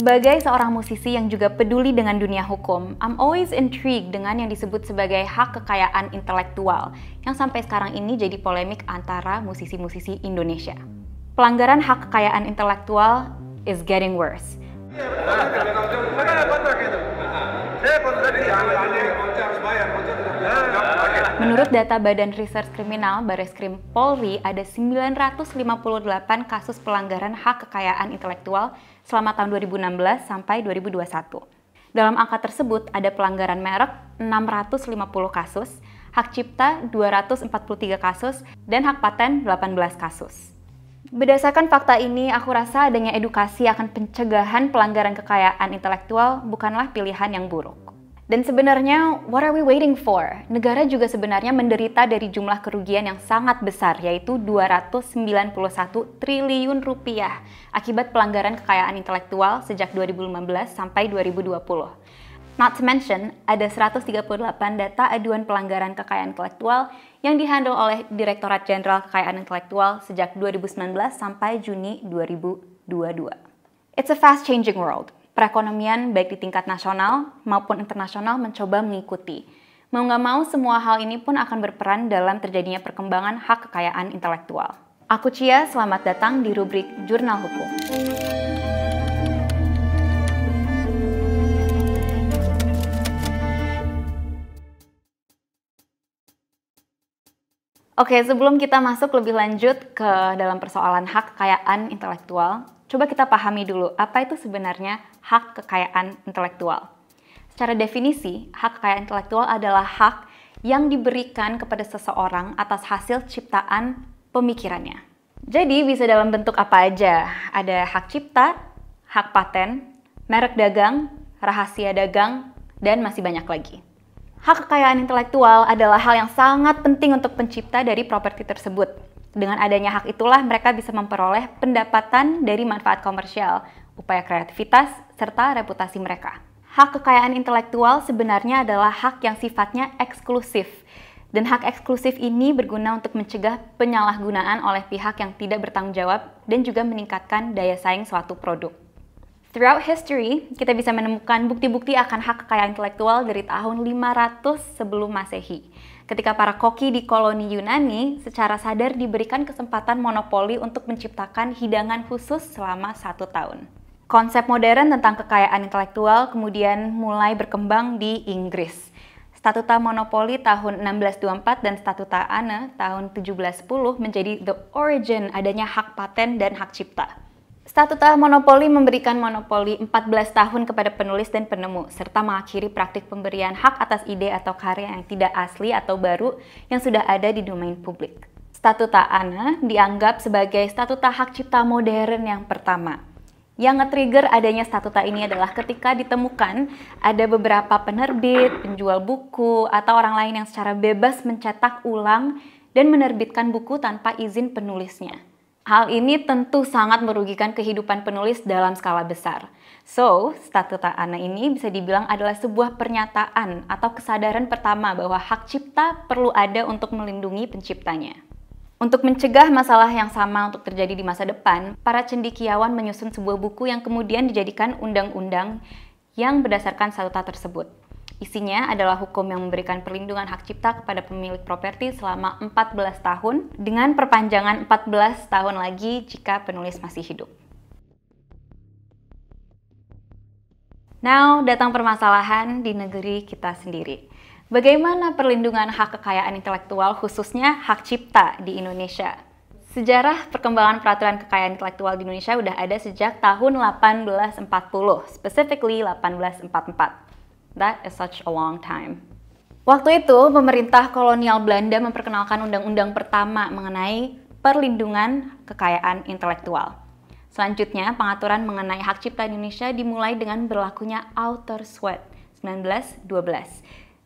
Sebagai seorang musisi yang juga peduli dengan dunia hukum, I'm always intrigued dengan yang disebut sebagai hak kekayaan intelektual yang sampai sekarang ini jadi polemik antara musisi-musisi Indonesia. Pelanggaran hak kekayaan intelektual is getting worse. Menurut data Badan Reserse Kriminal Bareskrim Polri, ada 958 kasus pelanggaran hak kekayaan intelektual selama tahun 2016 sampai 2021. Dalam angka tersebut ada pelanggaran merek 650 kasus, hak cipta 243 kasus, dan hak paten 18 kasus. Berdasarkan fakta ini, aku rasa adanya edukasi akan pencegahan pelanggaran kekayaan intelektual bukanlah pilihan yang buruk. Dan sebenarnya, what are we waiting for? Negara juga sebenarnya menderita dari jumlah kerugian yang sangat besar, yaitu 291 triliun rupiah akibat pelanggaran kekayaan intelektual sejak 2015 sampai 2020. Not to mention, ada 138 data aduan pelanggaran kekayaan intelektual yang dihandle oleh Direktorat Jenderal Kekayaan Intelektual sejak 2019 sampai Juni 2022. It's a fast-changing world. Perekonomian baik di tingkat nasional maupun internasional mencoba mengikuti. Mau nggak mau, semua hal ini pun akan berperan dalam terjadinya perkembangan hak kekayaan intelektual. Aku Cia, selamat datang di rubrik Jurnal Hukum. Oke, sebelum kita masuk lebih lanjut ke dalam persoalan hak kekayaan intelektual, coba kita pahami dulu apa itu sebenarnya hak kekayaan intelektual. Secara definisi, hak kekayaan intelektual adalah hak yang diberikan kepada seseorang atas hasil ciptaan pemikirannya. Jadi bisa dalam bentuk apa aja? Ada hak cipta, hak paten, merek dagang, rahasia dagang, dan masih banyak lagi. Hak kekayaan intelektual adalah hal yang sangat penting untuk pencipta dari properti tersebut. Dengan adanya hak itulah mereka bisa memperoleh pendapatan dari manfaat komersial, upaya kreativitas, serta reputasi mereka. Hak kekayaan intelektual sebenarnya adalah hak yang sifatnya eksklusif. Dan hak eksklusif ini berguna untuk mencegah penyalahgunaan oleh pihak yang tidak bertanggung jawab dan juga meningkatkan daya saing suatu produk. Throughout history, kita bisa menemukan bukti-bukti akan hak kekayaan intelektual dari tahun 500 sebelum Masehi. Ketika para koki di koloni Yunani secara sadar diberikan kesempatan monopoli untuk menciptakan hidangan khusus selama 1 tahun. Konsep modern tentang kekayaan intelektual kemudian mulai berkembang di Inggris. Statuta Monopoli tahun 1624 dan Statuta Anne tahun 1710 menjadi the origin adanya hak paten dan hak cipta. Statuta Monopoli memberikan monopoli 14 tahun kepada penulis dan penemu, serta mengakhiri praktik pemberian hak atas ide atau karya yang tidak asli atau baru yang sudah ada di domain publik. Statuta Anne dianggap sebagai statuta hak cipta modern yang pertama. Yang nge-trigger adanya statuta ini adalah ketika ditemukan ada beberapa penerbit, penjual buku, atau orang lain yang secara bebas mencetak ulang dan menerbitkan buku tanpa izin penulisnya. Hal ini tentu sangat merugikan kehidupan penulis dalam skala besar. So, Statuta Anne ini bisa dibilang adalah sebuah pernyataan atau kesadaran pertama bahwa hak cipta perlu ada untuk melindungi penciptanya. Untuk mencegah masalah yang sama untuk terjadi di masa depan, para cendekiawan menyusun sebuah buku yang kemudian dijadikan undang-undang yang berdasarkan statuta tersebut. Isinya adalah hukum yang memberikan perlindungan hak cipta kepada pemilik properti selama 14 tahun dengan perpanjangan 14 tahun lagi jika penulis masih hidup. Now, datang permasalahan di negeri kita sendiri. Bagaimana perlindungan hak kekayaan intelektual khususnya hak cipta di Indonesia? Sejarah perkembangan peraturan kekayaan intelektual di Indonesia udah ada sejak tahun 1840, specifically 1844. That is such a long time. Waktu itu, pemerintah kolonial Belanda memperkenalkan undang-undang pertama mengenai perlindungan kekayaan intelektual. Selanjutnya, pengaturan mengenai hak cipta di Indonesia dimulai dengan berlakunya Autorwet 1912.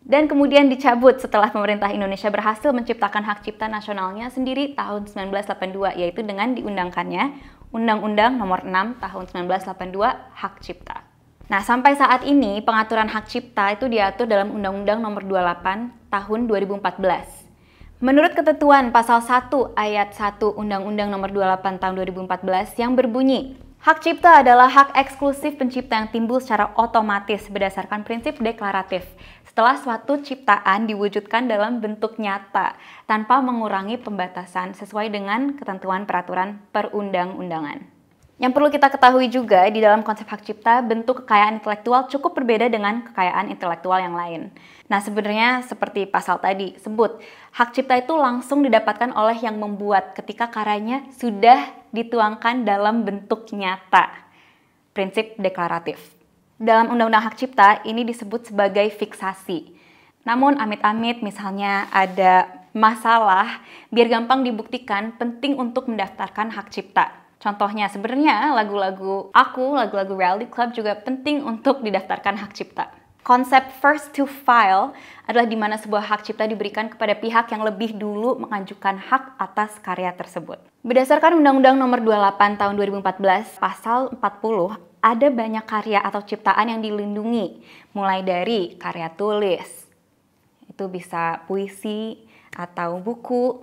Dan kemudian dicabut setelah pemerintah Indonesia berhasil menciptakan hak cipta nasionalnya sendiri tahun 1982, yaitu dengan diundangkannya Undang-Undang Nomor 6 Tahun 1982 Hak Cipta. Nah, sampai saat ini pengaturan hak cipta itu diatur dalam Undang-Undang Nomor 28 Tahun 2014. Menurut ketentuan pasal 1 ayat 1 Undang-Undang Nomor 28 Tahun 2014 yang berbunyi, Hak cipta adalah hak eksklusif pencipta yang timbul secara otomatis berdasarkan prinsip deklaratif. Setelah suatu ciptaan diwujudkan dalam bentuk nyata tanpa mengurangi pembatasan sesuai dengan ketentuan peraturan perundang-undangan. Yang perlu kita ketahui juga di dalam konsep hak cipta, bentuk kekayaan intelektual cukup berbeda dengan kekayaan intelektual yang lain. Nah, sebenarnya seperti pasal tadi sebut, hak cipta itu langsung didapatkan oleh yang membuat ketika karyanya sudah dituangkan dalam bentuk nyata. Prinsip deklaratif. Dalam Undang-Undang Hak Cipta, ini disebut sebagai fiksasi. Namun amit-amit misalnya ada masalah, biar gampang dibuktikan, penting untuk mendaftarkan hak cipta. Contohnya sebenarnya lagu-lagu Reality Club juga penting untuk didaftarkan hak cipta. Konsep first to file adalah di mana sebuah hak cipta diberikan kepada pihak yang lebih dulu mengajukan hak atas karya tersebut. Berdasarkan Undang-Undang Nomor 28 Tahun 2014, Pasal 40, ada banyak karya atau ciptaan yang dilindungi, mulai dari karya tulis, itu bisa puisi atau buku,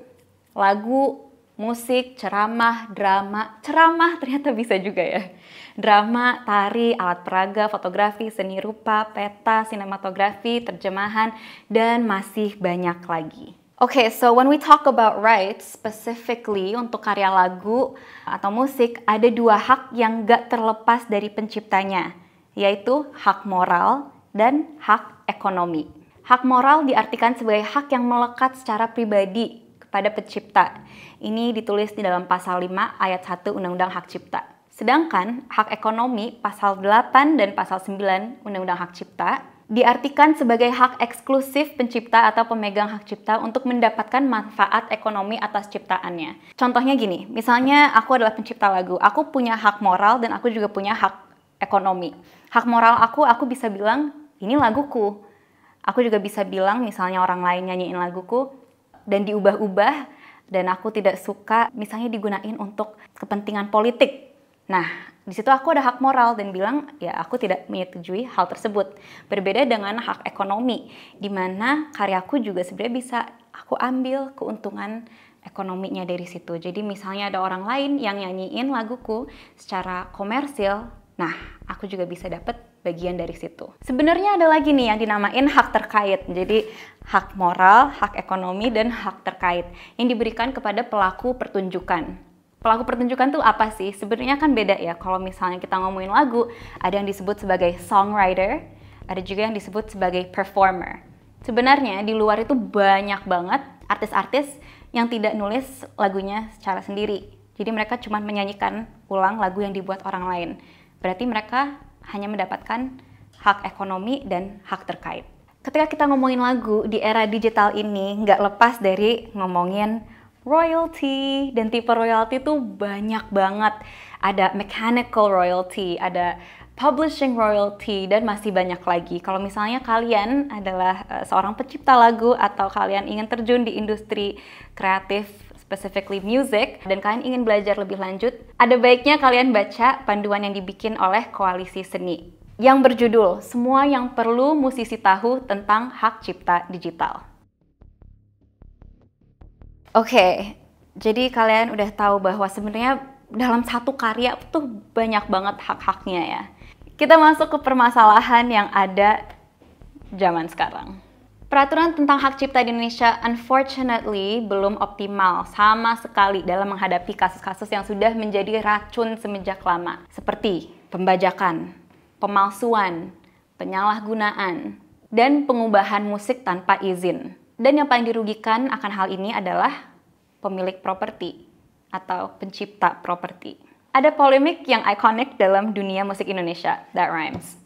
lagu, musik, ceramah, drama, ceramah ternyata bisa juga ya. Drama, tari, alat peraga, fotografi, seni rupa, peta, sinematografi, terjemahan, dan masih banyak lagi. Okay, so when we talk about rights, specifically untuk karya lagu atau musik, ada dua hak yang gak terlepas dari penciptanya, yaitu hak moral dan hak ekonomi. Hak moral diartikan sebagai hak yang melekat secara pribadi pada pencipta. Ini ditulis di dalam pasal 5 ayat 1 Undang-Undang Hak Cipta. Sedangkan hak ekonomi pasal 8 dan pasal 9 Undang-Undang Hak Cipta diartikan sebagai hak eksklusif pencipta atau pemegang hak cipta untuk mendapatkan manfaat ekonomi atas ciptaannya. Contohnya gini, misalnya aku adalah pencipta lagu, aku punya hak moral dan aku juga punya hak ekonomi. Hak moral aku bisa bilang, ini laguku. Aku juga bisa bilang misalnya orang lain nyanyiin laguku dan diubah-ubah dan aku tidak suka misalnya digunain untuk kepentingan politik. Nah, di situ aku ada hak moral dan bilang ya aku tidak menyetujui hal tersebut. Berbeda dengan hak ekonomi, di mana karyaku juga sebenarnya bisa aku ambil keuntungan ekonominya dari situ. Jadi misalnya ada orang lain yang nyanyiin laguku secara komersil, nah aku juga bisa dapat bagian dari situ. Sebenarnya ada lagi nih yang dinamain hak terkait. Jadi hak moral, hak ekonomi, dan hak terkait yang diberikan kepada pelaku pertunjukan. Pelaku pertunjukan tuh apa sih? Sebenarnya kan beda ya. Kalau misalnya kita ngomongin lagu, ada yang disebut sebagai songwriter, ada juga yang disebut sebagai performer. Sebenarnya di luar itu banyak banget artis-artis yang tidak nulis lagunya secara sendiri. Jadi mereka cuma menyanyikan ulang lagu yang dibuat orang lain. Berarti mereka hanya mendapatkan hak ekonomi dan hak terkait. Ketika kita ngomongin lagu di era digital ini, nggak lepas dari ngomongin royalty. Dan tipe royalty tuh banyak banget. Ada mechanical royalty, ada publishing royalty, dan masih banyak lagi. Kalau misalnya kalian adalah seorang pencipta lagu atau kalian ingin terjun di industri kreatif, specifically music, dan kalian ingin belajar lebih lanjut, ada baiknya kalian baca panduan yang dibikin oleh Koalisi Seni yang berjudul Semua yang Perlu Musisi Tahu Tentang Hak Cipta Digital. Oke, jadi kalian udah tahu bahwa sebenarnya dalam satu karya tuh banyak banget hak-haknya ya. Kita masuk ke permasalahan yang ada zaman sekarang. Peraturan tentang hak cipta di Indonesia unfortunately belum optimal sama sekali dalam menghadapi kasus-kasus yang sudah menjadi racun semenjak lama. Seperti pembajakan, pemalsuan, penyalahgunaan, dan pengubahan musik tanpa izin. Dan yang paling dirugikan akan hal ini adalah pemilik properti atau pencipta properti. Ada polemik yang ikonik dalam dunia musik Indonesia, that rhymes.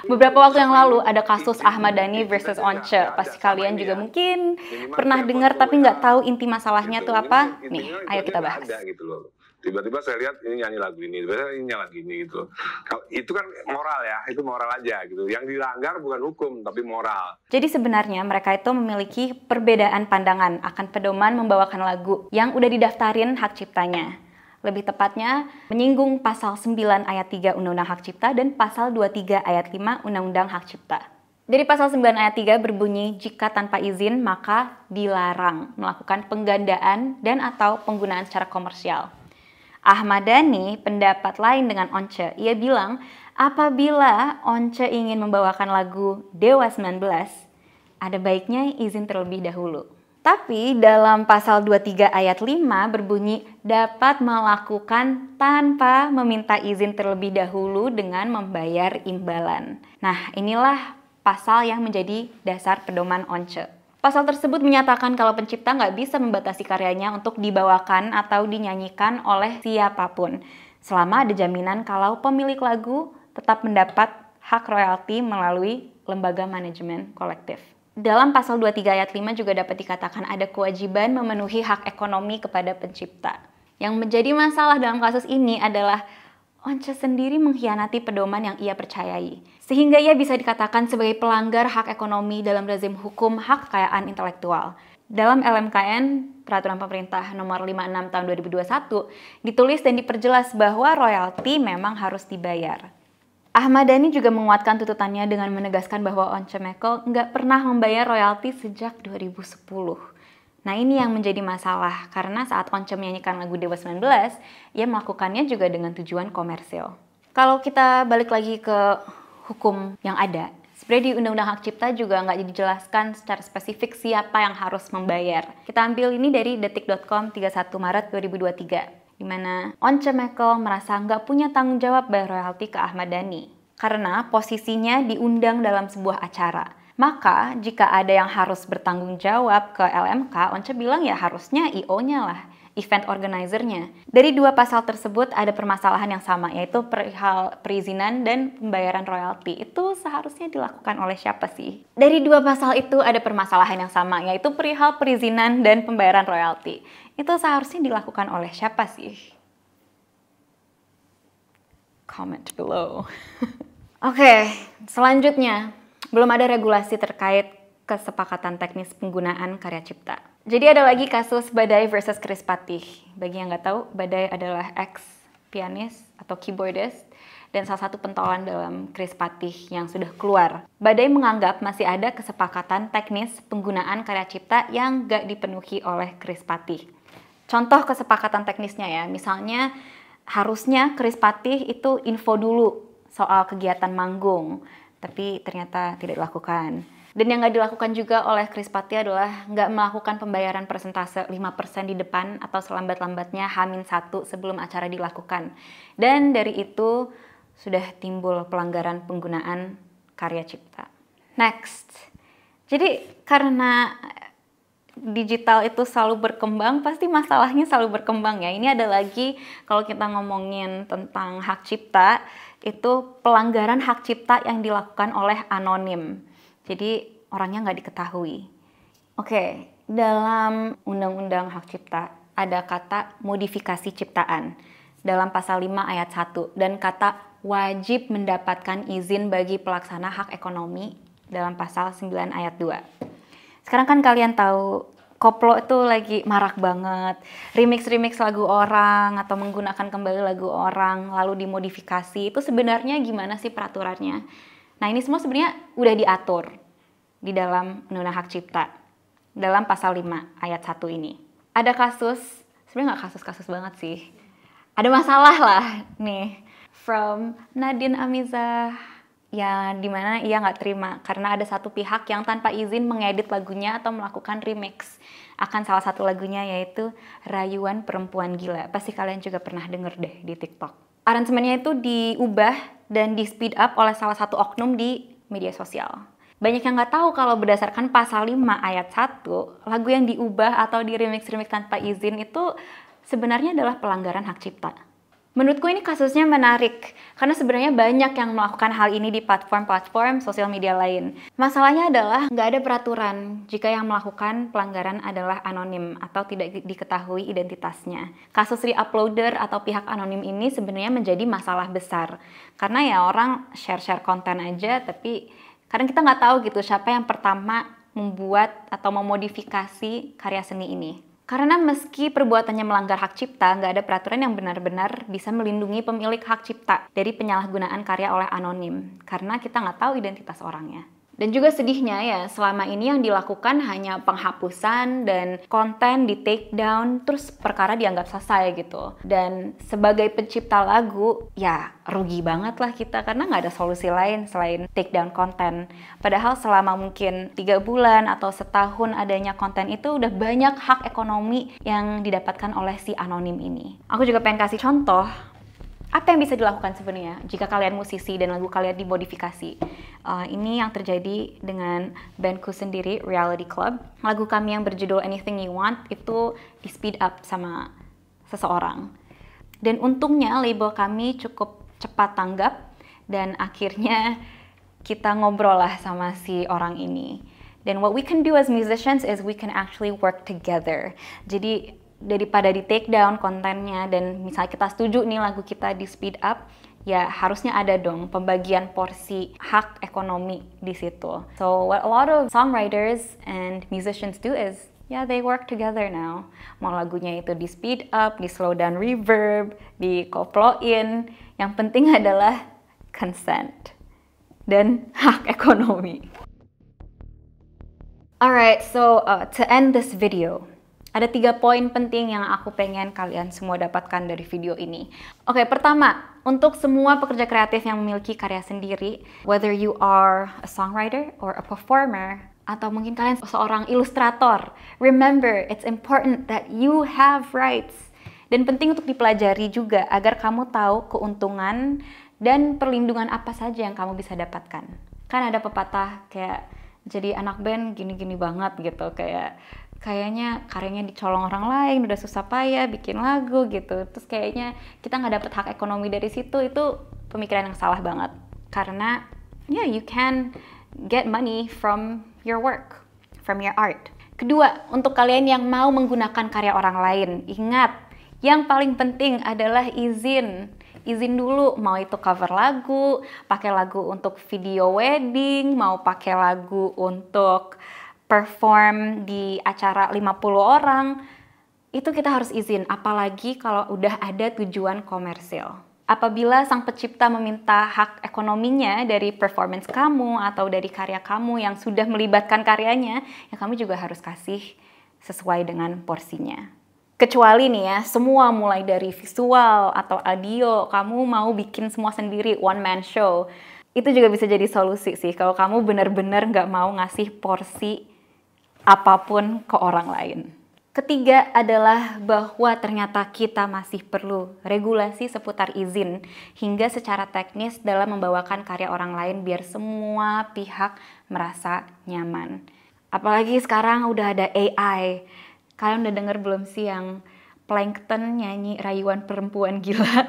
Beberapa waktu yang lalu ada kasus Ahmad Dhani versus Once. Pasti kalian juga mungkin pernah dengar tapi nggak tahu inti masalahnya tuh apa. Nih, ayo kita bahas. Tiba-tiba saya lihat ini nyanyi lagu ini, tiba-tiba ini nyanyi lagu ini gitu. Itu kan moral ya, itu moral aja gitu. Yang dilanggar bukan hukum tapi moral. Jadi sebenarnya mereka itu memiliki perbedaan pandangan akan pedoman membawakan lagu yang udah didaftarin hak ciptanya. Lebih tepatnya menyinggung pasal 9 ayat 3 Undang-Undang Hak Cipta dan pasal 23 ayat 5 Undang-Undang Hak Cipta. Dari pasal 9 ayat 3 berbunyi jika tanpa izin maka dilarang melakukan penggandaan dan atau penggunaan secara komersial. Ahmad Dhani pendapat lain dengan Once. Ia bilang, apabila Once ingin membawakan lagu Dewa 19, ada baiknya izin terlebih dahulu. Tapi dalam pasal 23 ayat 5 berbunyi dapat melakukan tanpa meminta izin terlebih dahulu dengan membayar imbalan. Nah, inilah pasal yang menjadi dasar pedoman Once. Pasal tersebut menyatakan kalau pencipta nggak bisa membatasi karyanya untuk dibawakan atau dinyanyikan oleh siapapun, selama ada jaminan kalau pemilik lagu tetap mendapat hak royalti melalui lembaga manajemen kolektif. Dalam pasal 23 ayat 5 juga dapat dikatakan ada kewajiban memenuhi hak ekonomi kepada pencipta. Yang menjadi masalah dalam kasus ini adalah Once sendiri mengkhianati pedoman yang ia percayai, sehingga ia bisa dikatakan sebagai pelanggar hak ekonomi dalam rezim hukum hak kekayaan intelektual. Dalam LMKN, Peraturan Pemerintah Nomor 56 Tahun 2021, ditulis dan diperjelas bahwa royalti memang harus dibayar. Ahmad Dhani juga menguatkan tuntutannya dengan menegaskan bahwa Once Mekel nggak pernah membayar royalti sejak 2010. Nah, ini yang menjadi masalah karena saat Once menyanyikan lagu Dewa 19, ia melakukannya juga dengan tujuan komersil. Kalau kita balik lagi ke hukum yang ada, sebenarnya di Undang-Undang Hak Cipta juga nggak dijelaskan secara spesifik siapa yang harus membayar. Kita ambil ini dari detik.com 31 Maret 2023, di mana Once Mekel merasa nggak punya tanggung jawab bayar royalti ke Ahmad Dhani karena posisinya diundang dalam sebuah acara. Maka, jika ada yang harus bertanggung jawab ke LMK, Once bilang ya harusnya IO-nya lah, event organizer-nya. Dari dua pasal tersebut ada permasalahan yang sama, yaitu perihal perizinan dan pembayaran royalti. Itu seharusnya dilakukan oleh siapa sih? Dari dua pasal itu ada permasalahan yang sama, yaitu perihal perizinan dan pembayaran royalti. Itu seharusnya dilakukan oleh siapa sih? Comment below. Oke, selanjutnya. Belum ada regulasi terkait kesepakatan teknis penggunaan karya cipta. Jadi ada lagi kasus Badai versus Chris Patih. Bagi yang nggak tahu, Badai adalah ex-pianis atau keyboardist dan salah satu pentolan dalam Chris Patih yang sudah keluar. Badai menganggap masih ada kesepakatan teknis penggunaan karya cipta yang nggak dipenuhi oleh Chris Patih. Contoh kesepakatan teknisnya ya, misalnya harusnya Chris Patih itu info dulu soal kegiatan manggung, tapi ternyata tidak dilakukan. Dan yang nggak dilakukan juga oleh Chris Patih adalah nggak melakukan pembayaran persentase 5% di depan atau selambat-lambatnya H-1 sebelum acara dilakukan. Dan dari itu sudah timbul pelanggaran penggunaan karya cipta. Next. Jadi karena digital itu selalu berkembang, pasti masalahnya selalu berkembang ya. Ini ada lagi kalau kita ngomongin tentang hak cipta, itu pelanggaran hak cipta yang dilakukan oleh anonim. Jadi orangnya nggak diketahui. Oke, dalam Undang-Undang Hak Cipta ada kata modifikasi ciptaan dalam pasal 5 ayat 1 dan kata wajib mendapatkan izin bagi pelaksana hak ekonomi dalam pasal 9 ayat 2. Sekarang kan kalian tahu koplo itu lagi marak banget, remix lagu orang atau menggunakan kembali lagu orang lalu dimodifikasi. Itu sebenarnya gimana sih peraturannya? Nah, ini semua sebenarnya udah diatur di dalam Undang-Undang Hak Cipta dalam pasal 5 ayat 1 ini. Ada kasus, sebenarnya nggak kasus-kasus banget sih. Ada masalah lah nih from Nadine Amizah, ya dimana ia nggak terima karena ada satu pihak yang tanpa izin mengedit lagunya atau melakukan remix akan salah satu lagunya, yaitu Rayuan Perempuan Gila. Pasti kalian juga pernah denger deh di TikTok. Aransemennya itu diubah dan di speed up oleh salah satu oknum di media sosial. Banyak yang nggak tahu kalau berdasarkan pasal 5 ayat 1, lagu yang diubah atau di remix tanpa izin itu sebenarnya adalah pelanggaran hak cipta. Menurutku ini kasusnya menarik, karena sebenarnya banyak yang melakukan hal ini di platform-platform sosial media lain. Masalahnya adalah nggak ada peraturan jika yang melakukan pelanggaran adalah anonim atau tidak diketahui identitasnya. Kasus re-uploader atau pihak anonim ini sebenarnya menjadi masalah besar, karena ya orang share-share konten aja, tapi kadang kita nggak tahu gitu siapa yang pertama membuat atau memodifikasi karya seni ini. Karena meski perbuatannya melanggar hak cipta, nggak ada peraturan yang benar-benar bisa melindungi pemilik hak cipta dari penyalahgunaan karya oleh anonim. Karena kita nggak tahu identitas orangnya. Dan juga sedihnya ya, selama ini yang dilakukan hanya penghapusan dan konten di take down, terus perkara dianggap selesai gitu. Dan sebagai pencipta lagu, ya rugi banget lah kita karena nggak ada solusi lain selain take down konten. Padahal selama mungkin 3 bulan atau setahun adanya konten itu udah banyak hak ekonomi yang didapatkan oleh si anonim ini. Aku juga pengen kasih contoh. Apa yang bisa dilakukan sebenarnya jika kalian musisi dan lagu kalian dimodifikasi? Ini yang terjadi dengan bandku sendiri, Reality Club. Lagu kami yang berjudul Anything You Want itu di speed up sama seseorang. Dan untungnya label kami cukup cepat tanggap dan akhirnya kita ngobrol lah sama si orang ini. Dan what we can do as musicians is we can actually work together. Jadi daripada di take down kontennya dan misalnya kita setuju nih lagu kita di speed up, ya harusnya ada dong pembagian porsi hak ekonomi di situ. So what a lot of songwriters and musicians do is, yeah, they work together now. Mau lagunya itu di speed up, di slow down reverb, di koploin, yang penting adalah consent dan hak ekonomi. Alright, so to end this video, ada 3 poin penting yang aku pengen kalian semua dapatkan dari video ini. Oke, pertama, untuk semua pekerja kreatif yang memiliki karya sendiri, whether you are a songwriter or a performer, atau mungkin kalian seorang ilustrator, remember, it's important that you have rights. Dan penting untuk dipelajari juga agar kamu tahu keuntungan dan perlindungan apa saja yang kamu bisa dapatkan. Kan ada pepatah kayak, jadi anak band gini-gini banget gitu, kayaknya karyanya dicolong orang lain, udah susah payah bikin lagu gitu, terus kayaknya kita nggak dapet hak ekonomi dari situ. Itu pemikiran yang salah banget, karena you can get money from your work, from your art. Kedua, untuk kalian yang mau menggunakan karya orang lain, ingat, yang paling penting adalah izin dulu, mau itu cover lagu, pakai lagu untuk video wedding, mau pakai lagu untuk perform di acara 50 orang, itu kita harus izin, apalagi kalau udah ada tujuan komersil. Apabila sang pencipta meminta hak ekonominya dari performance kamu atau dari karya kamu yang sudah melibatkan karyanya, ya kamu juga harus kasih sesuai dengan porsinya. Kecuali nih ya, semua mulai dari visual atau audio, kamu mau bikin semua sendiri, one man show, itu juga bisa jadi solusi sih, kalau kamu benar-benar nggak mau ngasih porsi apapun ke orang lain. Ketiga adalah bahwa ternyata kita masih perlu regulasi seputar izin hingga secara teknis dalam membawakan karya orang lain biar semua pihak merasa nyaman. Apalagi sekarang udah ada AI. Kalian udah denger belum sih yang Plankton nyanyi Rayuan Perempuan Gila?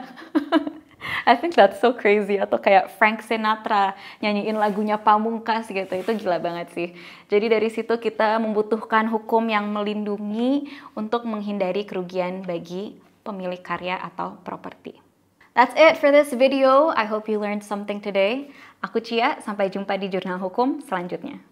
I think that's so crazy. Atau kayak Frank Sinatra nyanyiin lagunya Pamungkas gitu, itu gila banget sih. Jadi dari situ kita membutuhkan hukum yang melindungi untuk menghindari kerugian bagi pemilik karya atau properti. That's it for this video. I hope you learned something today. Aku Cia, sampai jumpa di Jurnal Hukum selanjutnya.